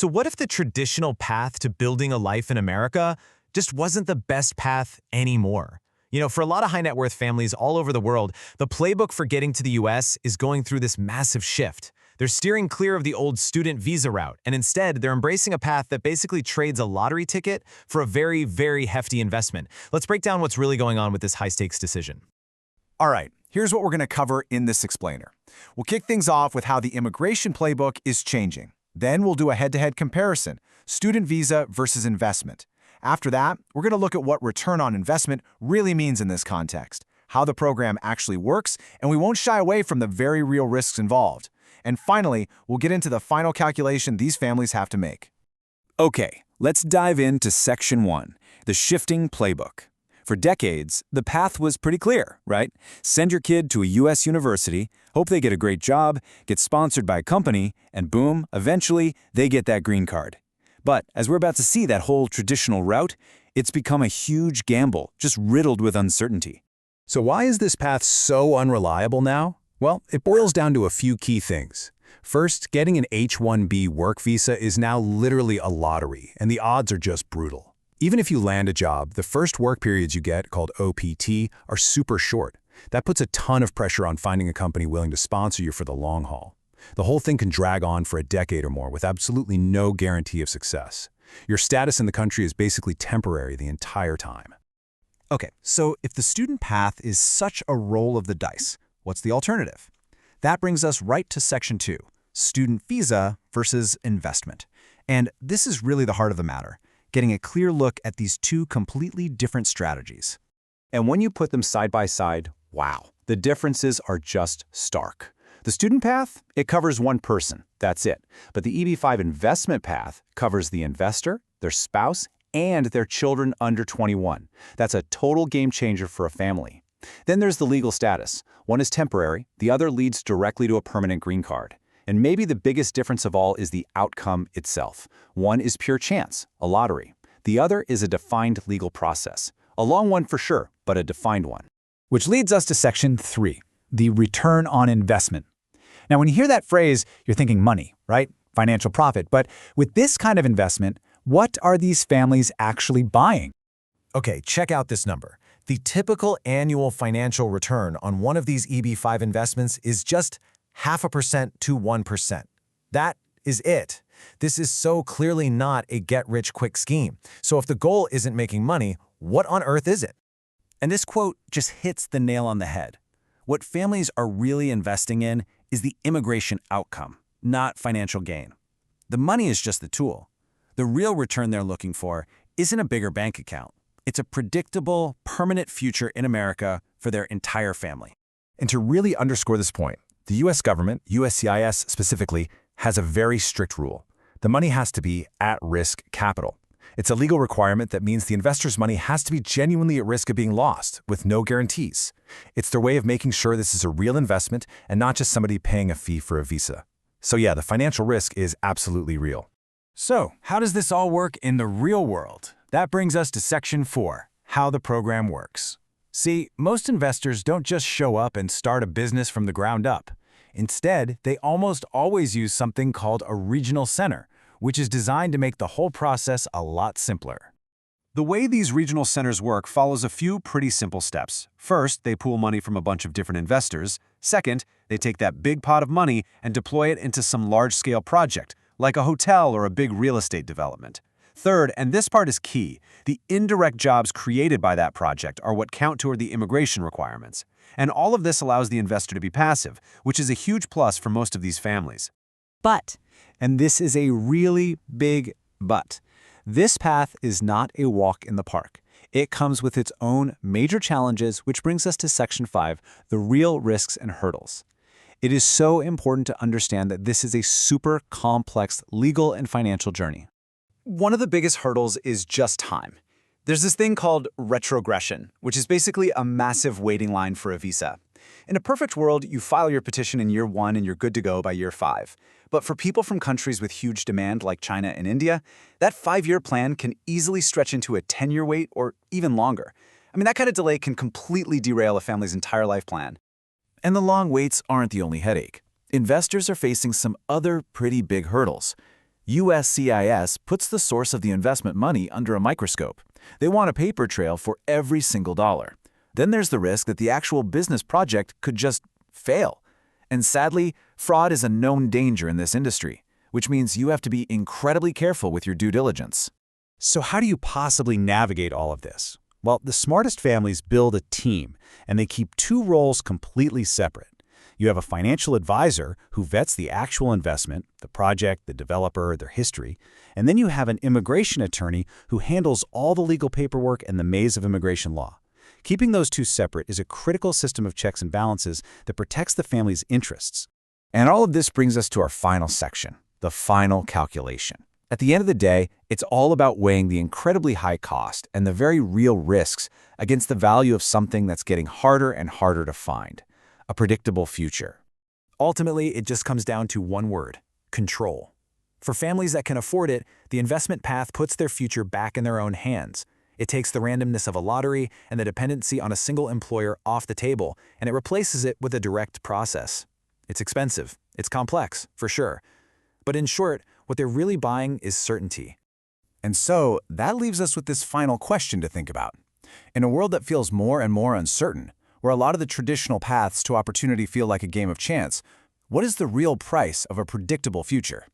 So what if the traditional path to building a life in America just wasn't the best path anymore? For a lot of high net worth families all over the world, the playbook for getting to the US is going through this massive shift. They're steering clear of the old student visa route, and instead, they're embracing a path that basically trades a lottery ticket for a very, very hefty investment. Let's break down what's really going on with this high-stakes decision. All right, here's what we're going to cover in this explainer. We'll kick things off with how the immigration playbook is changing. Then we'll do a head-to-head comparison, student visa versus investment. After that, we're going to look at what return on investment really means in this context, how the program actually works, and we won't shy away from the very real risks involved. And finally, we'll get into the final calculation these families have to make. Okay, let's dive into Section 1, the shifting playbook. For decades, the path was pretty clear, right? Send your kid to a U.S. university, hope they get a great job, get sponsored by a company, and boom, eventually, they get that green card. But as we're about to see that whole traditional route, it's become a huge gamble, just riddled with uncertainty. So why is this path so unreliable now? Well, it boils down to a few key things. First, getting an H-1B work visa is now literally a lottery, and the odds are just brutal. Even if you land a job, the first work periods you get, called OPT, are super short. That puts a ton of pressure on finding a company willing to sponsor you for the long haul. The whole thing can drag on for a decade or more with absolutely no guarantee of success. Your status in the country is basically temporary the entire time. Okay, so if the student path is such a roll of the dice, what's the alternative? That brings us right to Section 2, student visa versus investment. And this is really the heart of the matter, getting a clear look at these two completely different strategies. And when you put them side by side, wow, the differences are just stark. The student path, it covers one person, that's it. But the EB-5 investment path covers the investor, their spouse, and their children under 21. That's a total game changer for a family. Then there's the legal status. One is temporary, the other leads directly to a permanent green card. And maybe the biggest difference of all is the outcome itself. One is pure chance, a lottery. The other is a defined legal process. A long one for sure, but a defined one. Which leads us to Section 3, the return on investment. Now, when you hear that phrase, you're thinking money, right? Financial profit. But with this kind of investment, what are these families actually buying? Okay, check out this number. The typical annual financial return on one of these EB-5 investments is just 0.5% to 1%. That is it. This is so clearly not a get-rich-quick scheme. So if the goal isn't making money, what on earth is it? And this quote just hits the nail on the head. What families are really investing in is the immigration outcome, not financial gain. The money is just the tool. The real return they're looking for isn't a bigger bank account. It's a predictable, permanent future in America for their entire family. And to really underscore this point, the U.S. government, USCIS specifically, has a very strict rule. The money has to be at-risk capital. It's a legal requirement that means the investor's money has to be genuinely at risk of being lost, with no guarantees. It's their way of making sure this is a real investment and not just somebody paying a fee for a visa. So yeah, the financial risk is absolutely real. So, how does this all work in the real world? That brings us to Section 4, how the program works. See, most investors don't just show up and start a business from the ground up. Instead, they almost always use something called a regional center, which is designed to make the whole process a lot simpler. The way these regional centers work follows a few pretty simple steps. First, they pool money from a bunch of different investors. Second, they take that big pot of money and deploy it into some large-scale project, like a hotel or a big real estate development. Third, and this part is key, the indirect jobs created by that project are what count toward the immigration requirements. And all of this allows the investor to be passive, which is a huge plus for most of these families. But, and this is a really big but, this path is not a walk in the park. It comes with its own major challenges, which brings us to Section 5, the real risks and hurdles. It is so important to understand that this is a super complex legal and financial journey. One of the biggest hurdles is just time. There's this thing called retrogression, which is basically a massive waiting line for a visa. In a perfect world, you file your petition in year 1 and you're good to go by year 5. But for people from countries with huge demand like China and India, that 5-year plan can easily stretch into a 10-year wait or even longer. I mean, that kind of delay can completely derail a family's entire life plan. And the long waits aren't the only headache. Investors are facing some other pretty big hurdles. USCIS puts the source of the investment money under a microscope. They want a paper trail for every single dollar. Then there's the risk that the actual business project could just fail. And sadly, fraud is a known danger in this industry, which means you have to be incredibly careful with your due diligence. So how do you possibly navigate all of this? Well, the smartest families build a team, and they keep two roles completely separate. You have a financial advisor who vets the actual investment, the project, the developer, their history, and then you have an immigration attorney who handles all the legal paperwork and the maze of immigration law. Keeping those two separate is a critical system of checks and balances that protects the family's interests. And all of this brings us to our final section, the final calculation. At the end of the day, it's all about weighing the incredibly high cost and the very real risks against the value of something that's getting harder and harder to find: a predictable future. Ultimately, it just comes down to one word: control. For families that can afford it, the investment path puts their future back in their own hands. It takes the randomness of a lottery and the dependency on a single employer off the table, and it replaces it with a direct process. It's expensive, it's complex, for sure. But in short, what they're really buying is certainty. And so, that leaves us with this final question to think about. In a world that feels more and more uncertain, where a lot of the traditional paths to opportunity feel like a game of chance, what is the real price of a predictable future?